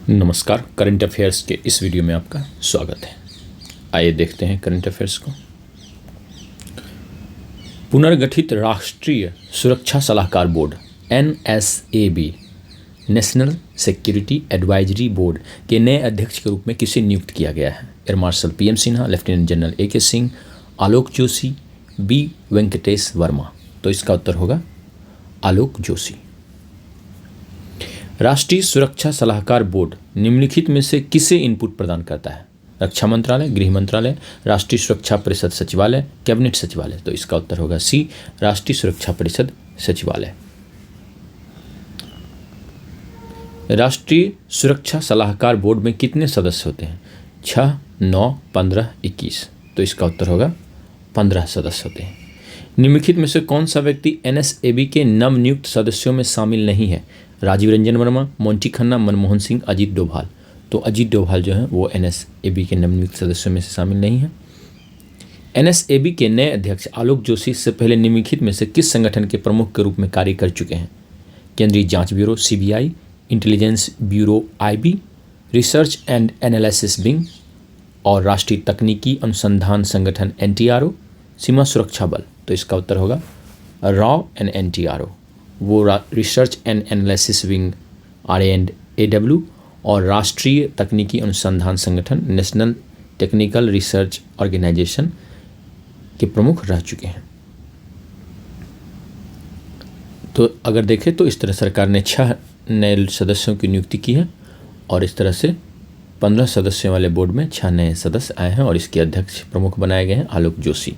नमस्कार। Current affairs के इस वीडियो में आपका स्वागत है। आइए देखते हैं करंट अफेयर्स को। पुनर्गठित राष्ट्रीय सुरक्षा सलाहकार board NSAB national security advisory board के नए अध्यक्ष के रूप में किसे नियुक्त किया गया है? Air marshal PM Sinha, lieutenant general AK Singh, Alok Joshi, B Venkatesh Varma. तो इसका उत्तर होगा आलोक जोशी। राष्ट्रीय सुरक्षा सलाहकार बोर्ड निम्नलिखित में से किसे इनपुट प्रदान करता है? रक्षा मंत्रालय, गृह मंत्रालय, राष्ट्रीय सुरक्षा परिषद सचिवालय, कैबिनेट सचिवालय। तो इसका उत्तर होगा C राष्ट्रीय सुरक्षा परिषद सचिवालय। राष्ट्रीय सुरक्षा सलाहकार बोर्ड में कितने सदस्य होते हैं? 6, 9, 15, 21। तो इसका उत्तर होगा 15 सदस्य होते हैं। निम्नलिखित में से कौन सा व्यक्ति NSAB के नवनियुक्त सदस्यों में शामिल नहीं है? राजीव रंजन वर्मा, मोंटी खन्ना, मनमोहन सिंह, अजीत डोभाल। तो अजीत डोभाल जो है वो NSAB के नवनियुक्त सदस्यों में से शामिल नहीं है। NSAB के नए अध्यक्ष आलोक जोशी इससे पहले निम्नलिखित में से किस संगठन के प्रमुख के रूप में कार्य कर चुके हैं? केंद्रीय जांच bureau CBI, intelligence bureau IB, research and analysis wing और राष्ट्रीय तकनीकी अनुसंधान संगठन NTRO, सीमा सुरक्षा बल। तो इसका उत्तर होगा RAW एंड NTRO। वो research and analysis wing RA&AW और राष्ट्रीय तकनीकी अनुसंधान संगठन नेशनल टेक्निकल रिसर्च ऑर्गेनाइजेशन के प्रमुख रह चुके हैं। तो अगर देखें तो इस तरह सरकार ने 6 नए सदस्यों की नियुक्ति की है और इस तरह से 15 सदस्यों वाले बोर्ड में 6 नए सदस्य आए हैं और इसके अध्यक्ष प्रमुख बनाए गए हैं आलोक जोशी।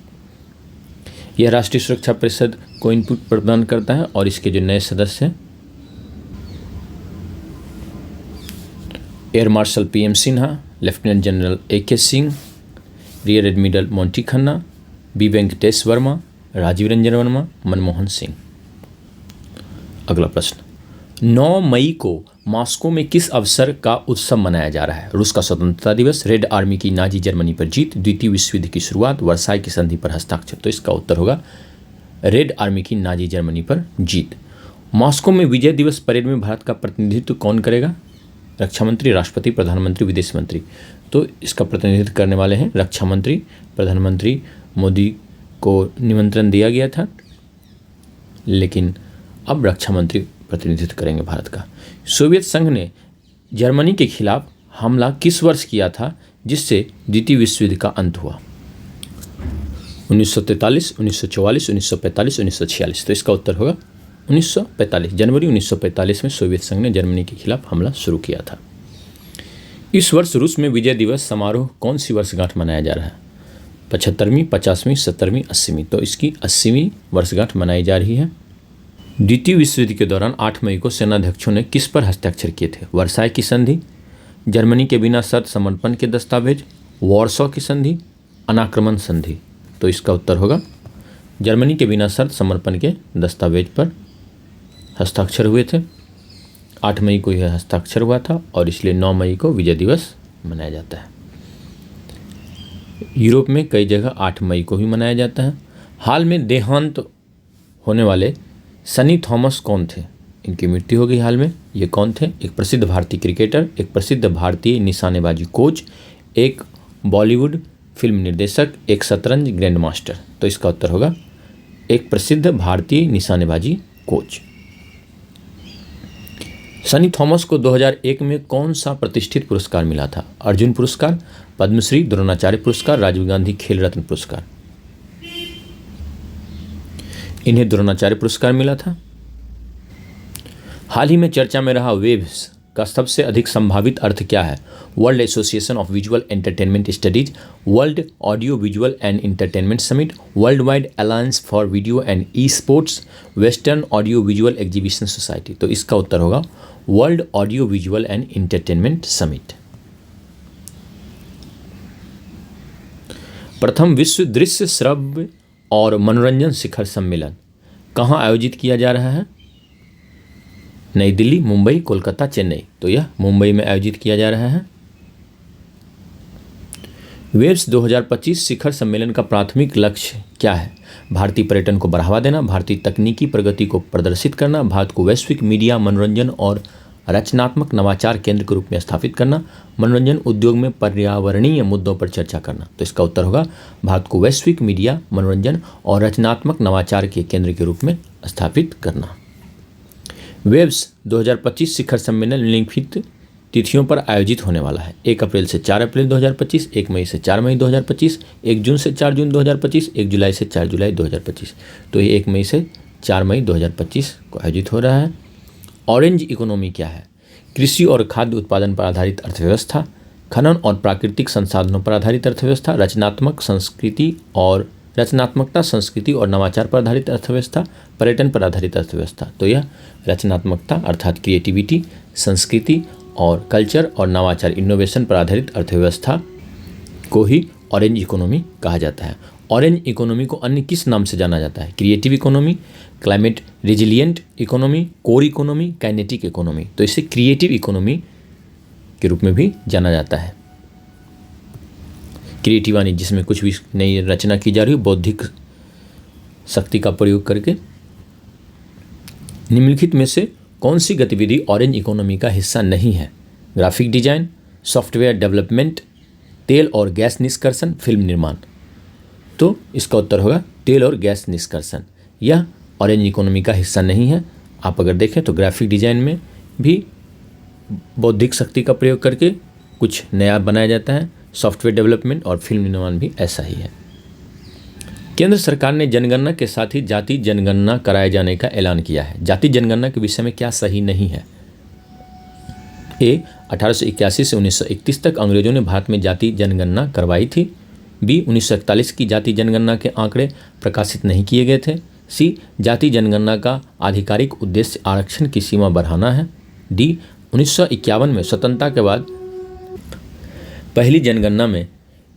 यह राष्ट्रीय सुरक्षा परिषद को इनपुट प्रदान करता है और इसके जो नए सदस्य हैं air marshal PM Sinha, lieutenant general AK Singh, rear admiral Monty Khanna, B Venkatesh Varma, Rajeev Ranjan Varma, Manmohan Singh. अगला प्रश्न, 9 मई को मॉस्को में किस अवसर का उत्सव मनाया जा रहा है? रूस का स्वतंत्रता दिवस, रेड आर्मी की नाजी जर्मनी पर जीत, द्वितीय विश्व युद्ध की शुरुआत, वर्साई की संधि पर हस्ताक्षर। तो इसका उत्तर होगा रेड आर्मी की नाजी जर्मनी पर जीत। मॉस्को में विजय दिवस परेड में भारत का प्रतिनिधित्व कौन करेगा? रक्षा मंत्री, राष्ट्रपति, प्रधानमंत्री, विदेश मंत्री। तो इसका प्रतिनिधित्व करने वाले हैं रक्षा मंत्री। प्रधानमंत्री मोदी को निमंत्रण दिया गया था लेकिन अब रक्षा मंत्री प्रतिनिधित्व करेंगे भारत का। सोवियत संघ ने जर्मनी के खिलाफ हमला किस वर्ष किया था जिससे द्वितीय विश्व युद्ध का अंत हुआ? 1943, 1944, 1945, 1946। तो इसका उत्तर होगा 1945। जनवरी 1945 में सोवियत संघ ने जर्मनी के खिलाफ हमला शुरू किया था। इस वर्ष रूस में विजय दिवस समारोह कौन सी वर्षगांठ मनाया जा रहा है? 75वीं, 50वीं, 70वीं, 80वीं। तो इसकी 80वीं वर्षगांठ मनाई जा रही है। द्वितीय विश्व युद्ध के दौरान 8 मई को सेनाध्यक्षों ने किस पर हस्ताक्षर किए थे? वर्साई की संधि, जर्मनी के बिना शर्त समर्पण के दस्तावेज, वॉर्सो की संधि, अनाक्रमण संधि। तो इसका उत्तर होगा जर्मनी के बिना शर्त समर्पण के दस्तावेज पर हस्ताक्षर हुए थे। 8 मई को यह हस्ताक्षर हुआ था और इसलिए 9 मई को विजय दिवस मनाया जाता है। यूरोप में कई जगह 8 मई को ही मनाया जाता है। हाल में देहांत होने वाले सनी थॉमस कौन थे? इनकी मृत्यु हो गई हाल में। ये कौन थे? एक प्रसिद्ध भारतीय क्रिकेटर, एक प्रसिद्ध भारतीय निशानेबाजी कोच, एक बॉलीवुड फिल्म निर्देशक, एक शतरंज ग्रैंड मास्टर। तो इसका उत्तर होगा एक प्रसिद्ध भारतीय निशानेबाजी कोच। सनी थॉमस को 2001 में कौन सा प्रतिष्ठित पुरस्कार मिला था? अर्जुन पुरस्कार, पद्मश्री, द्रोणाचार्य पुरस्कार, राजीव गांधी खेल रत्न पुरस्कार। इन्हें द्रोणाचार्य पुरस्कार मिला था। हाल ही में चर्चा में रहा वेव्स का सबसे अधिक संभावित अर्थ क्या है? World association of visual entertainment studies, world audio visual and entertainment summit, world wide alliance for video and e sports, western audio visual exhibition society. तो इसका उत्तर होगा world audio visual and entertainment summit. प्रथम विश्व दृश्य श्रव्य और मनोरंजन शिखर सम्मेलन कहाँ आयोजित किया जा रहा है? नई दिल्ली, मुंबई, कोलकाता, चेन्नई। तो यह मुंबई में आयोजित किया जा रहा है। वेव्स 2025 शिखर सम्मेलन का प्राथमिक लक्ष्य क्या है? भारतीय पर्यटन को बढ़ावा देना, भारतीय तकनीकी प्रगति को प्रदर्शित करना, भारत को वैश्विक मीडिया, मनोरंजन और रचनात्मक नवाचार केंद्र के रूप में स्थापित करना, मनोरंजन उद्योग में पर्यावरणीय मुद्दों पर चर्चा करना। तो इसका उत्तर होगा भारत को वैश्विक मीडिया, मनोरंजन और रचनात्मक नवाचार के केंद्र के रूप में स्थापित करना। वेव्स 2025 शिखर सम्मेलन निम्नलिखित तिथियों पर आयोजित होने वाला है। 1 अप्रैल से 4 अप्रैल 2025, 1 मई से 4 मई 2025, 1 जून से 4 जून 2025, 1 जुलाई से 4 जुलाई 2025। तो ये 1 मई से 4 मई 2025 को आयोजित हो रहा है। ऑरेंज इकोनॉमी क्या है? कृषि और खाद्य उत्पादन पर आधारित अर्थव्यवस्था, खनन और प्राकृतिक संसाधनों पर आधारित अर्थव्यवस्था, रचनात्मकता, संस्कृति और नवाचार पर आधारित अर्थव्यवस्था, पर्यटन पर आधारित अर्थव्यवस्था। तो यह रचनात्मकता अर्थात क्रिएटिविटी, संस्कृति और कल्चर और नवाचार इनोवेशन पर आधारित अर्थव्यवस्था को ही ऑरेंज इकोनॉमी कहा जाता है। ऑरेंज इकोनॉमी को अन्य किस नाम से जाना जाता है? Creative economy, climate resilient economy, core economy, kinetic economy. तो इसे क्रिएटिव इकोनॉमी के रूप में भी जाना जाता है। क्रिएटिव यानी जिसमें कुछ भी नई रचना की जा रही हो बौद्धिक शक्ति का प्रयोग करके। निम्नलिखित में से कौन सी गतिविधि ऑरेंज इकोनॉमी का हिस्सा नहीं है? ग्राफिक डिजाइन, सॉफ्टवेयर डेवलपमेंट, तेल और गैस निष्कर्षण, फिल्म निर्माण। तो इसका उत्तर होगा तेल और गैस निष्कर्षण। यह ऑरेंज इकोनॉमी का हिस्सा नहीं है। आप अगर देखें तो ग्राफिक डिजाइन में भी बौद्धिक शक्ति का प्रयोग करके कुछ नया बनाया जाता है। सॉफ्टवेयर डेवलपमेंट और फिल्म निर्माण भी ऐसा ही है। केंद्र सरकार ने जनगणना के साथ ही जाति जनगणना कराए जाने का ऐलान किया है। जाति जनगणना के विषय में क्या सही नहीं है? ए 1881 से 1931 तक अंग्रेजों ने भारत में जाति जनगणना करवाई थी। बी 1941 की जाति जनगणना के आंकड़े प्रकाशित नहीं किए गए थे। सी जाति जनगणना का आधिकारिक उद्देश्य आरक्षण की सीमा बढ़ाना है। डी 1951 में स्वतंत्रता के बाद पहली जनगणना में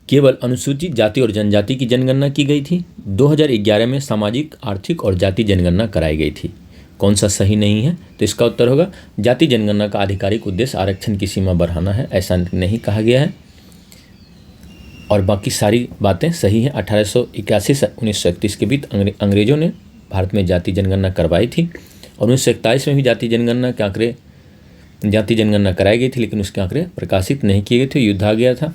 केवल अनुसूचित जाति और जनजाति की जनगणना की गई थी। 2011 में सामाजिक, आर्थिक और जाति जनगणना कराई गई थी। कौन सा सही नहीं है? तो इसका उत्तर होगा जाति जनगणना का आधिकारिक उद्देश्य आरक्षण की सीमा बढ़ाना है, ऐसा नहीं कहा गया है। और बाकी सारी बातें सही हैं। 1881 से 1931 के बीच अंग्रेजों ने भारत में जाति जनगणना करवाई थी और 1941 में भी जाति जनगणना कराई गई थी, लेकिन उसके आंकड़े प्रकाशित नहीं किए गए थे, युद्ध आ गया था।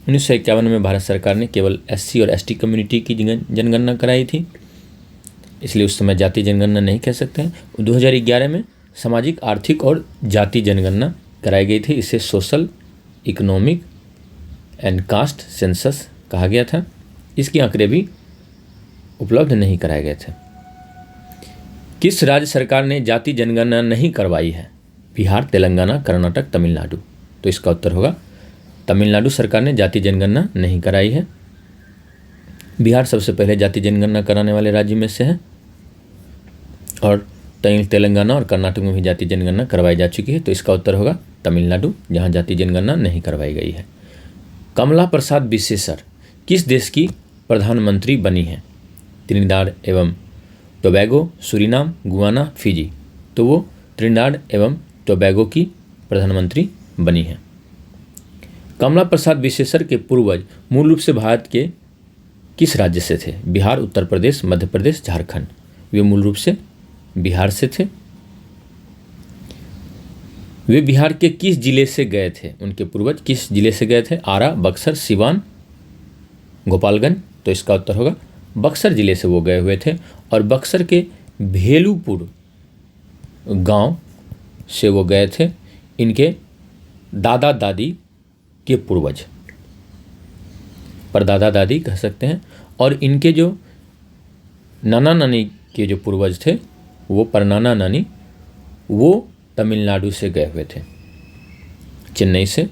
1951 में भारत सरकार ने केवल SC और ST कम्युनिटी की जनगणना कराई थी, इसलिए उस समय जाति जनगणना नहीं कह सकते हैं। 2011 में सामाजिक, आर्थिक और जाति जनगणना कराई गई थी। इसे social, economic and caste census कहा गया था। इसके आंकड़े भी उपलब्ध नहीं कराए गए थे। किस राज्य सरकार ने जाति जनगणना नहीं करवाई है? बिहार, तेलंगाना, कर्नाटक, तमिलनाडु। तो इसका उत्तर होगा तमिलनाडु सरकार ने जाति जनगणना नहीं कराई है। बिहार सबसे पहले जाति जनगणना कराने वाले राज्य में से है और तेलंगाना और कर्नाटक में भी जाति जनगणना करवाई जा चुकी है। तो इसका उत्तर होगा तमिलनाडु, जहां जाति जनगणना नहीं करवाई गई है। कमला प्रसाद बिसेसर किस देश की प्रधानमंत्री बनी है? त्रिनिदाद एवं टोबैगो, सूरीनाम, गुयाना, फिजी। तो वो त्रिनिदाद एवं टोबैगो की प्रधानमंत्री बनी है। कमला प्रसाद बिसेसर के पूर्वज मूल रूप से भारत के किस राज्य से थे? बिहार, उत्तर प्रदेश, मध्य प्रदेश, झारखंड। वे मूल रूप से बिहार से थे। वे बिहार के किस जिले से गए थे? उनके पूर्वज किस जिले से गए थे? आरा, बक्सर, सिवान, गोपालगंज। तो इसका उत्तर होगा बक्सर जिले से वो गए हुए थे और बक्सर के भेलूपुर गांव से वो गए थे। इनके दादा दादी के पूर्वज, परदादा दादी कह सकते हैं, और इनके जो नाना नानी के जो पूर्वज थे वो परनाना नानी, वो तमिलनाडु से गए हुए थे, चेन्नई से।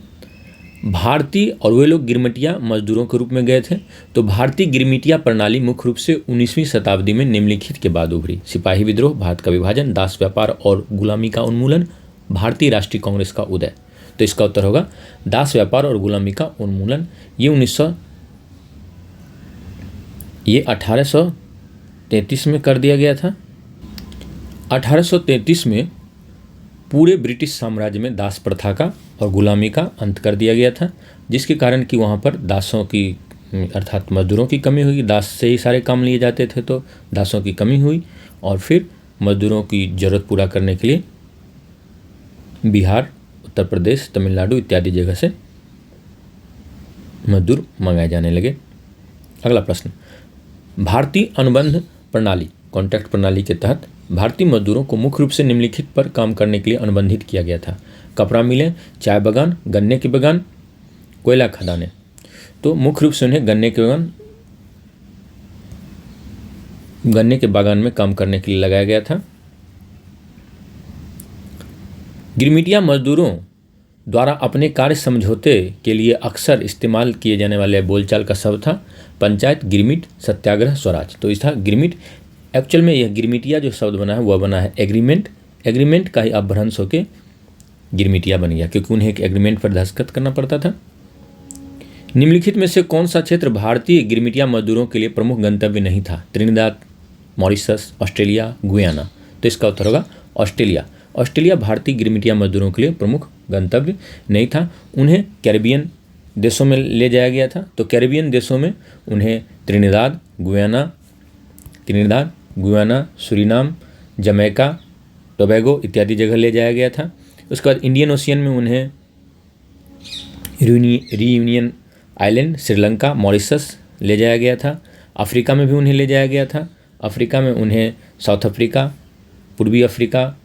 भारतीय, और वे लोग गिरमिटिया मजदूरों के रूप में गए थे। तो भारतीय गिरमिटिया प्रणाली मुख्य रूप से 19वीं शताब्दी में निम्नलिखित के बाद उभरी? सिपाही विद्रोह, भारत का विभाजन, दास व्यापार और गुलामी का उन्मूलन, भारतीय राष्ट्रीय कांग्रेस का उदय। तो इसका उत्तर होगा दास व्यापार और गुलामी का उन्मूलन। ये 1833 में कर दिया गया था। 1833 में पूरे ब्रिटिश साम्राज्य में दास प्रथा का और गुलामी का अंत कर दिया गया था, जिसके कारण कि वहाँ पर दासों की अर्थात मजदूरों की कमी हुई। दास से ही सारे काम लिए जाते थे, तो दासों की कमी हुई और फिर मजदूरों की ज़रूरत पूरा करने के लिए बिहार, उत्तर प्रदेश, तमिलनाडु इत्यादि जगह से मजदूर मंगाए जाने लगे। अगला प्रश्न, भारतीय अनुबंध प्रणाली कॉन्ट्रैक्ट प्रणाली के तहत भारतीय मजदूरों को मुख्य रूप से निम्नलिखित पर काम करने के लिए अनुबंधित किया गया था। कपड़ा मिलें, चाय बागान, गन्ने के बागान, कोयला खदानें। तो मुख्य रूप से उन्हें गन्ने के बागान में काम करने के लिए लगाया गया था। गिरमिटिया मजदूरों द्वारा अपने कार्य समझौते के लिए अक्सर इस्तेमाल किए जाने वाले बोलचाल का शब्द था पंचायत, गिरमिट, सत्याग्रह, स्वराज। तो इस था गिरमिट। एक्चुअल में यह गिरमिटिया जो शब्द बना है वह बना है एग्रीमेंट। एग्रीमेंट का ही अपभ्रंश होकर गिरमिटिया बन गया, क्योंकि उन्हें एक एग्रीमेंट पर दस्तखत करना पड़ता था। निम्नलिखित में से कौन सा क्षेत्र भारतीय गिरमिटिया मजदूरों के लिए प्रमुख गंतव्य नहीं था? Trinidad, Mauritius, Australia, Guyana. तो इसका उत्तर होगा ऑस्ट्रेलिया। ऑस्ट्रेलिया भारतीय गिरमिटिया मजदूरों के लिए प्रमुख गंतव्य नहीं था। उन्हें कैरिबियन देशों में ले जाया गया था। तो कैरिबियन देशों में उन्हें Trinidad, Guyana, Suriname, Jamaica, Tobago इत्यादि जगह ले जाया गया था। उसके बाद इंडियन ओशियन में उन्हें रियूनियन आइलैंड, श्रीलंका, मॉरिशस ले जाया गया था। अफ्रीका में भी उन्हें ले जाया गया था। अफ्रीका में उन्हें साउथ अफ्रीका, पूर्वी अफ्रीका,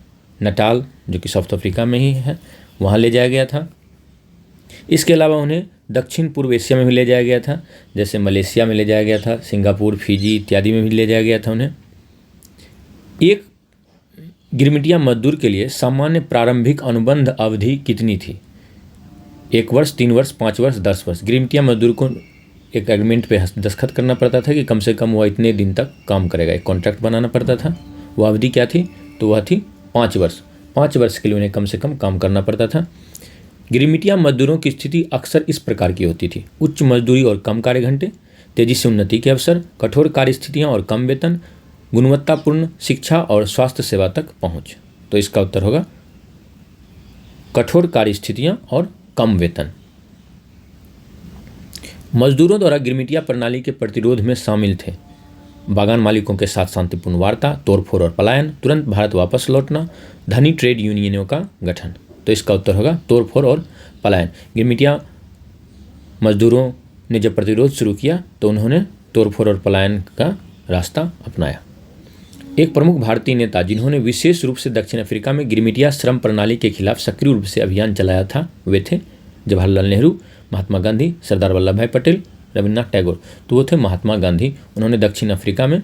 नटाल जो कि साउथ अफ्रीका में ही है, वहाँ ले जाया गया था। इसके अलावा उन्हें दक्षिण पूर्व एशिया में भी ले जाया गया था, जैसे मलेशिया में ले जाया गया था, सिंगापुर, फिजी इत्यादि में भी ले जाया गया था उन्हें। एक गिरमिटिया मजदूर के लिए सामान्य प्रारंभिक अनुबंध अवधि कितनी थी? 1 वर्ष, 3 वर्ष, 5 वर्ष, 10 वर्ष। गिरमिटिया मजदूर को एक एग्रीमेंट पे दस्तखत करना पड़ता था कि कम से कम वह इतने दिन तक काम करेगा, एक कॉन्ट्रैक्ट बनाना पड़ता था। वह अवधि क्या थी? तो वह थी 5 वर्ष। 5 वर्ष के लिए उन्हें कम से कम काम करना पड़ता था। गिरमिटिया मजदूरों की स्थिति अक्सर इस प्रकार की होती थी: उच्च मजदूरी और कम कार्य घंटे, तेजी से उन्नति के अवसर, कठोर कार्य स्थितियाँ और कम वेतन, गुणवत्तापूर्ण शिक्षा और स्वास्थ्य सेवा तक पहुँच। तो इसका उत्तर होगा कठोर कार्य स्थितियाँ और कम वेतन। मजदूरों द्वारा गिरमिटिया प्रणाली के प्रतिरोध में शामिल थे बागान मालिकों के साथ शांतिपूर्ण वार्ता, तोड़फोड़ और पलायन, तुरंत भारत वापस लौटना, धनी ट्रेड यूनियनों का गठन। तो इसका उत्तर होगा तोड़फोड़ और पलायन। गिरमिटिया मजदूरों ने जब प्रतिरोध शुरू किया तो उन्होंने तोड़फोड़ और पलायन का रास्ता अपनाया। एक प्रमुख भारतीय नेता जिन्होंने विशेष रूप से दक्षिण अफ्रीका में गिरमिटिया श्रम प्रणाली के खिलाफ सक्रिय रूप से अभियान चलाया था, वे थे जवाहरलाल नेहरू, महात्मा गांधी, सरदार वल्लभ भाई पटेल, रविन्द्रनाथ टैगोर। तो वो थे महात्मा गांधी। उन्होंने दक्षिण अफ्रीका में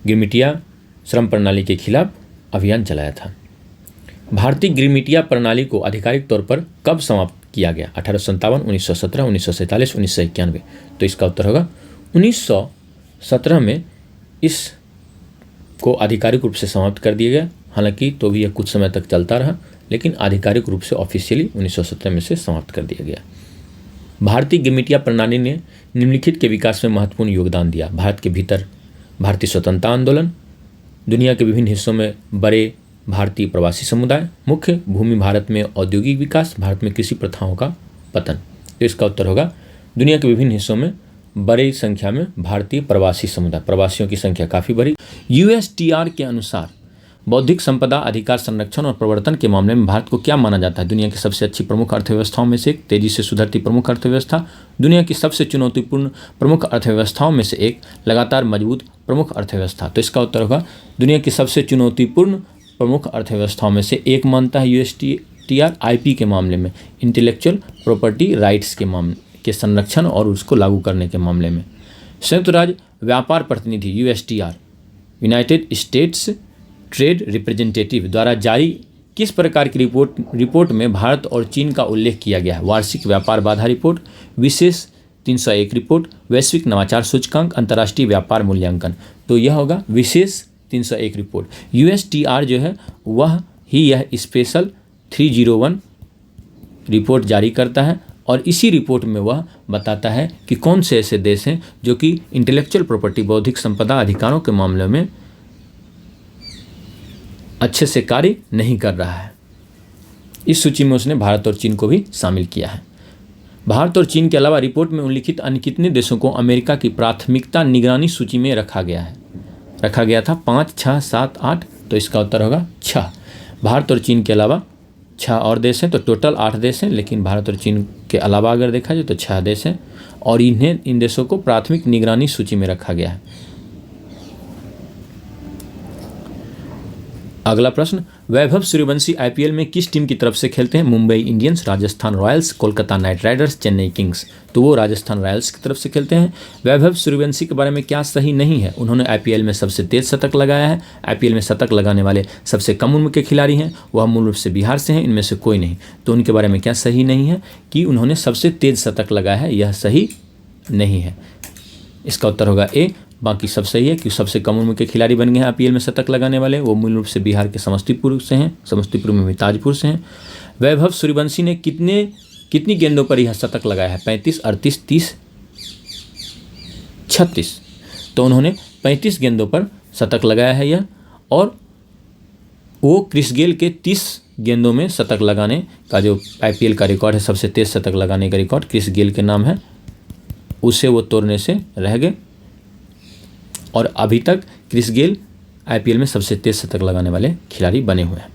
गिरमिटिया श्रम प्रणाली के खिलाफ अभियान चलाया था। भारतीय गिरमिटिया प्रणाली को आधिकारिक तौर पर कब समाप्त किया गया? 1857, 1917, 1947, 1991। तो इसका उत्तर होगा 1917 में इस को आधिकारिक रूप से समाप्त कर दिया गया। हालांकि तो भी यह कुछ समय तक चलता रहा, लेकिन आधिकारिक रूप से ऑफिशियली 1917 में से समाप्त कर दिया गया। भारतीय गिरमिटिया प्रणाली ने निम्नलिखित के विकास में महत्वपूर्ण योगदान दिया: भारत के भीतर भारतीय स्वतंत्रता आंदोलन, दुनिया के विभिन्न हिस्सों में बड़े भारतीय प्रवासी समुदाय, मुख्य भूमि भारत में औद्योगिक विकास, भारत में कृषि प्रथाओं का पतन। तो इसका उत्तर होगा दुनिया के विभिन्न हिस्सों में बड़ी संख्या में भारतीय प्रवासी समुदाय, प्रवासियों की संख्या काफ़ी बढ़ी। USTR के अनुसार बौद्धिक संपदा अधिकार संरक्षण और प्रवर्तन के मामले में भारत को क्या माना जाता है? दुनिया की सबसे अच्छी प्रमुख अर्थव्यवस्थाओं में से एक, तेजी से सुधरती प्रमुख अर्थव्यवस्था, दुनिया की सबसे चुनौतीपूर्ण प्रमुख अर्थव्यवस्थाओं में से एक, लगातार मजबूत प्रमुख अर्थव्यवस्था। तो इसका उत्तर होगा दुनिया की सबसे चुनौतीपूर्ण प्रमुख अर्थव्यवस्थाओं में से एक मानता है USTR IP के मामले में, इंटेलेक्चुअल प्रॉपर्टी राइट्स के संरक्षण और उसको लागू करने के मामले में। संयुक्त राज्य व्यापार प्रतिनिधि USTR, United states trade representative द्वारा जारी किस प्रकार की रिपोर्ट में भारत और चीन का उल्लेख किया गया है? वार्षिक व्यापार बाधा रिपोर्ट, विशेष 301 रिपोर्ट, वैश्विक नवाचार सूचकांक, अंतर्राष्ट्रीय व्यापार मूल्यांकन। तो यह होगा विशेष 301 रिपोर्ट। USTR जो है वह ही यह स्पेशल 301 रिपोर्ट जारी करता है और इसी रिपोर्ट में वह बताता है कि कौन से ऐसे देश हैं जो कि इंटेलेक्चुअल प्रॉपर्टी बौद्धिक संपदा अधिकारों के मामले में अच्छे से कार्य नहीं कर रहा है। इस सूची में उसने भारत और चीन को भी शामिल किया है। भारत और चीन के अलावा रिपोर्ट में उल्लिखित अन्य कितने देशों को अमेरिका की प्राथमिकता निगरानी सूची में रखा गया था? 5, 6, 7, 8। तो इसका उत्तर होगा 6। भारत और चीन के अलावा 6 और देश हैं, तो टोटल 8 देश हैं, लेकिन भारत और चीन के अलावा अगर देखा जाए तो 6 देश हैं और इन देशों को प्राथमिक निगरानी सूची में रखा गया है। अगला प्रश्न, वैभव सूर्यवंशी आईपीएल में किस टीम की तरफ से खेलते हैं? Mumbai Indians, Rajasthan Royals, Kolkata night Riders, Chennai Kings. तो वो राजस्थान रॉयल्स की तरफ से खेलते हैं। वैभव सूर्यवंशी के बारे में क्या सही नहीं है? उन्होंने आईपीएल में सबसे तेज शतक लगाया है। आईपीएल में शतक लगाने वाले सबसे कम उम्र के खिलाड़ी हैं। वह मूल रूप से बिहार से हैं, इनमें से कोई नहीं। तो उनके बारे में क्या सही नहीं है कि उन्होंने सबसे तेज शतक लगाया है, यह सही नहीं है। इसका उत्तर होगा ए। बाकी सब सही है कि सबसे कम उम्र के खिलाड़ी बन गए हैं आईपीएल में शतक लगाने वाले, वो मूल रूप से बिहार के समस्तीपुर से हैं, समस्तीपुर में भी ताजपुर से हैं। वैभव सूर्यवंशी ने कितनी गेंदों पर यह शतक लगाया है? 35, 38, 30, 36। तो उन्होंने 35 गेंदों पर शतक लगाया है यह, और वो क्रिस गेल के 30 गेंदों में शतक लगाने का जो आईपीएल का रिकॉर्ड है, सबसे तेज शतक लगाने का रिकॉर्ड क्रिस गेल के नाम है, उसे वो तोड़ने से रह गए। और अभी तक क्रिस गेल आईपीएल में सबसे तेज शतक लगाने वाले खिलाड़ी बने हुए हैं।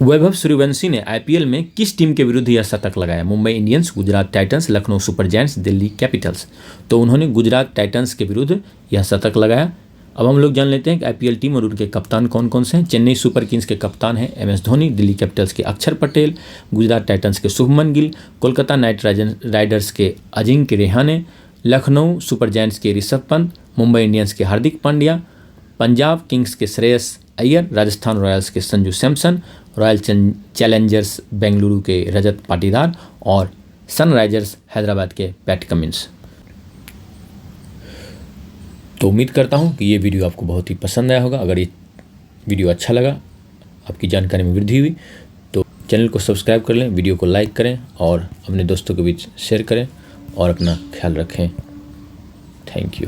वैभव सूर्यवंशी ने आईपीएल में किस टीम के विरुद्ध यह शतक लगाया? Mumbai Indians, Gujarat Titans, Lucknow super giants, Delhi Capitals. तो उन्होंने गुजरात टाइटंस के विरुद्ध यह शतक लगाया। अब हम लोग जान लेते हैं कि आईपीएल टीम और उनके कप्तान कौन कौन से हैं। चेन्नई सुपर किंग्स के कप्तान हैं MS धोनी, दिल्ली कैपिटल्स के अक्षर पटेल, गुजरात टाइटंस के शुभमन गिल, कोलकाता नाइट राइडर्स के अजिंक्य रेहाने, लखनऊ सुपर जायंट्स के ऋषभ पंत, मुंबई इंडियंस के हार्दिक पांड्या, पंजाब किंग्स के श्रेयस अय्यर, राजस्थान रॉयल्स के संजू सैमसन, रॉयल चैलेंजर्स बेंगलुरु के रजत पाटीदार और सनराइजर्स हैदराबाद के पैट कमिंस। तो उम्मीद करता हूँ कि ये वीडियो आपको बहुत ही पसंद आया होगा। अगर ये वीडियो अच्छा लगा, आपकी जानकारी में वृद्धि हुई, तो चैनल को सब्सक्राइब कर लें, वीडियो को लाइक करें और अपने दोस्तों के बीच शेयर करें और अपना ख्याल रखें। Thank you.